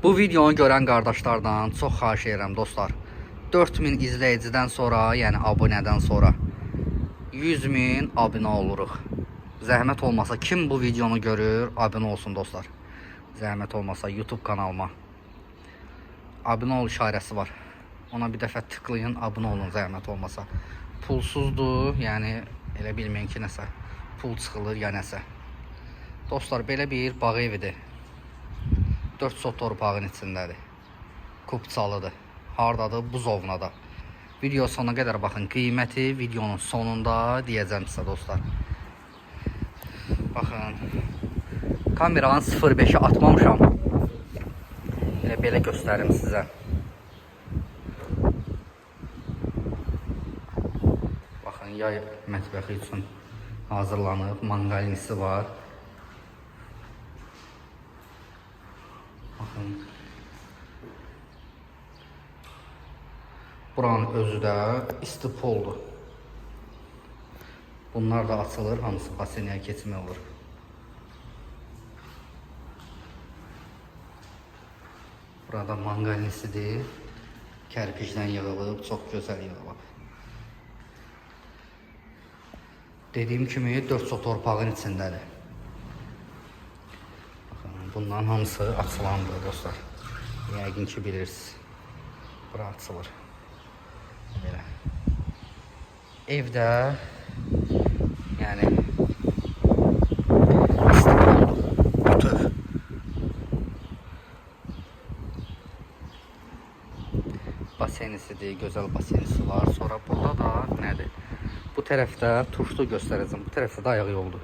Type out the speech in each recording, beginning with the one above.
Bu videonu görən qardaşlardan çox xahiş edirəm dostlar. 4000 izləyicidən sonra, yəni abunədən sonra 100.000 abunə oluruq. Zəhmət olmasa kim bu videonu görür, abunə olsun dostlar. Zəhmət olmasa YouTube kanalıma abunə ol işarəsi var. Ona bir dəfə tıklayın, abunə olun zəhmət olmasa. Pulsuzdur, yəni elə bilməyin ki, nəsə pul çıxılır ya nəsə. Dostlar, belə bir bağ evidir. 4 sot torpağın içindədir. Kupçalıdır. Hardadır? Buzovnada. Video sonuna qədər baxın. Qiyməti videonun sonunda deyəcəm sizə dostlar. Baxın. Kameranın 0.5'i atmamışam. Belə göstərim sizə. Baxın, yay mətbəxi üçün hazırlanıb. Mangalinisi var. Baxın. Buranın özü də isti poldur. Bunlar da açılır, hamısı basenəyə keçmək olur. Burada mangalinisidir. Kərpicdən yığılıb, çox gözəl yığılıb. Dediyim kimi 4 sot torpağın içindədir. Bunların hamısı açılandır dostlar. Yəqin ki bilirsiniz. Bura açılır. Belə. Evdə yəni bütöv. Basenisidir, gözəl basenisi var. Sonra burada da nədir? Bu tərəfdə turşu göstərəcəm. Bu tərəfdə də ayaq yoldur.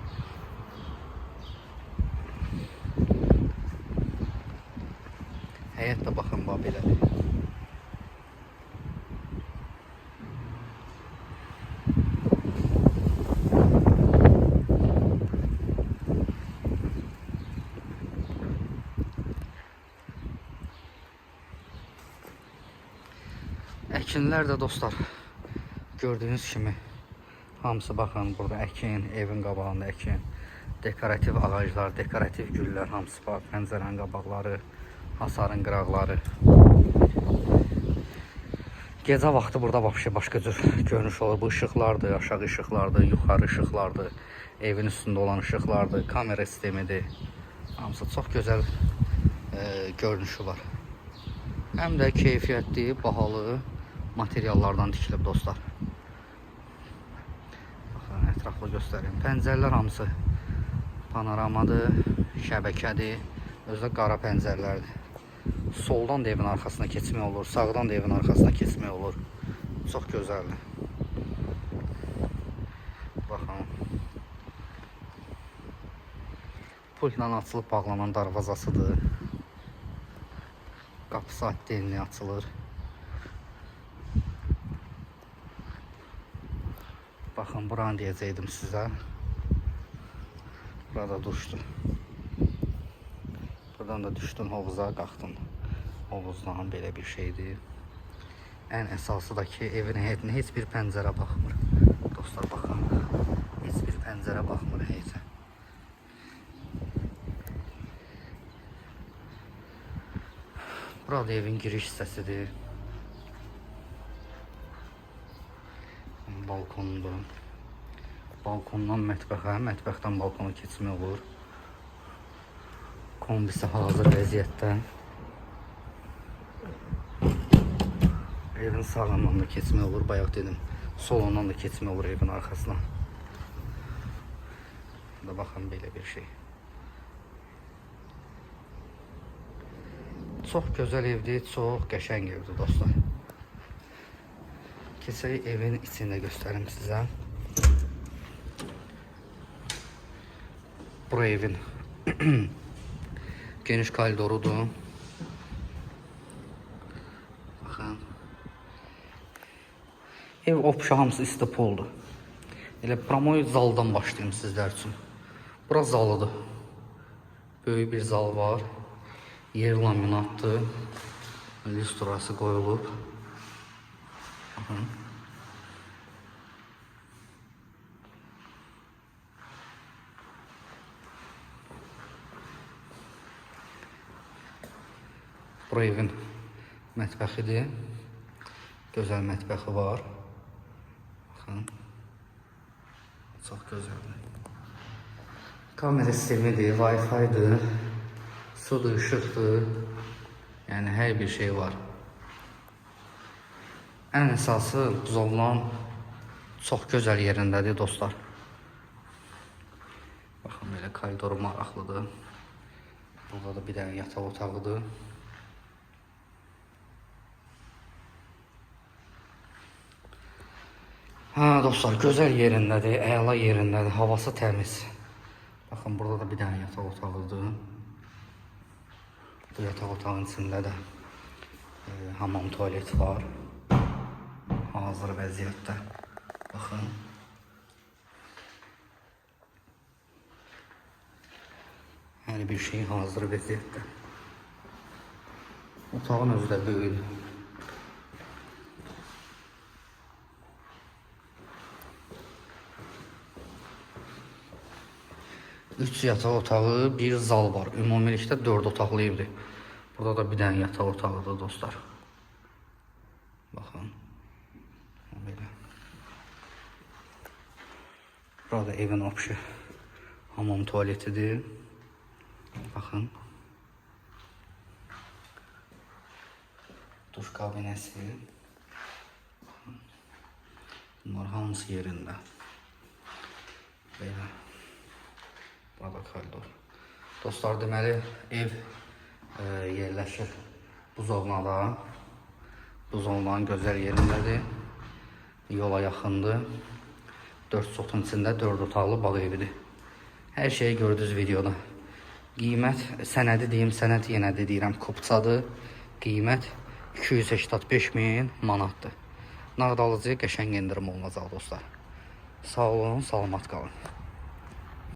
Həyət də baxın, belədir. Əkinlər də dostlar, gördüyünüz kimi hamısı baxın, burada əkin, evin qabağında əkin, dekorativ ağaclar, dekorativ güllər hamısı var, pəncərənin qabaqları, hasarın qıraqları. Gecə vaxtı burada başqa cür görünüş olur. Bu ışıqlardır, aşağı ışıqlardır, yuxarı ışıqlardır, evin üstündə olan ışıqlardır, kamera sistemidir. Hamısı çox gözəl görünüşü var. Həm də keyfiyyətli, bahalı materiallardan tikilib dostlar. Baxın, ətraflı göstərim. Pəncərələr hamısı panoramadır, şəbəkədir, özü də qara pəncərələrdir. Soldan da evin arxasına keçmək olur, sağdan da evin arxasına keçmək olur. Çox gözəldir. Baxın. Pultla açılıb bağlanan darvazasıdır. Qapısı atdenli açılır. Baxın, buranı deyəcəkdim sizə. Burada düşdüm. Buradan da düşdün hovuza, qalxdın. Hovuzdan belə bir şeydir. Ən əsası da ki, evin həyətinə heç bir pəncərə baxmır. Dostlar, baxın. Heç bir pəncərə baxmır həyətə. Burada evin giriş hissəsidir. Balkondur. Balkondan mətbəxə, mətbəxdən balkona keçmək olur. Kombisi hazır vəziyyətdə. Evin sağından da keçmək olur, bayaq dedim. Solundan da keçmək olur evin arxasına. Da baxın, belə bir şey. Çox gözəl evdir, çox qəşəng evdir dostlar. Keçək evin içində göstərim sizə. Bura evin geniş koridorudur. Baxın. Ev opşa hamısı isti poldur. Elə promoy zaldan başlayayım sizlər üçün. Bura zalıdır. Böyük bir zal var. Yer laminatdır. Lüstrası qoyulub. Baxın. Bu evin mətbəxidir. Gözəl mətbəxi var. Baxın. Çox gözəldir. Kamera sistemidir, Wi-Fi'dir, sudur, işıqdır. Yəni hər bir şey var. Ən əsası buzovlan çox gözəl yerindədir dostlar. Baxın belə koridoru maraqlıdır. Burada da bir dənə yataq otağıdır. Dostlar, gözəl yerindədir, əla yerindədir, havası təmiz. Baxın, burada da bir dənə yataq otağıdır. Bu yataq otağın içində də hamam tualet var. Hazır vəziyyətdə. Baxın. Hər bir şey hazır vəziyyətdə. Otağın özü də böyüdür. Üç yataq otağı, bir zal var. Ümumilikdə 4 otaqlı evdir. Burada da bir dənə yataq otağıdır dostlar. Baxın. Belə. Burada evin opşu hamam tualetidir. Baxın. Duş kabinesi. Bunlar hamısı yerində. Belə. Burada koridor. Dostlar, deməli ev yerləşir buzovnada. Buzovnanın gözəl yerindədir. Yola yaxındır. 4 sotun içində 4 otaqlı bağ evidir. Hər şeyi gördünüz videoda. Qiymət, sənədi deyim, sənəd yenə də deyirəm, kupçadır. Qiymət 285.000 manatdır. Nağd alıcıya qəşəng endirim olunacaq dostlar. Sağ olun, salamat qalın.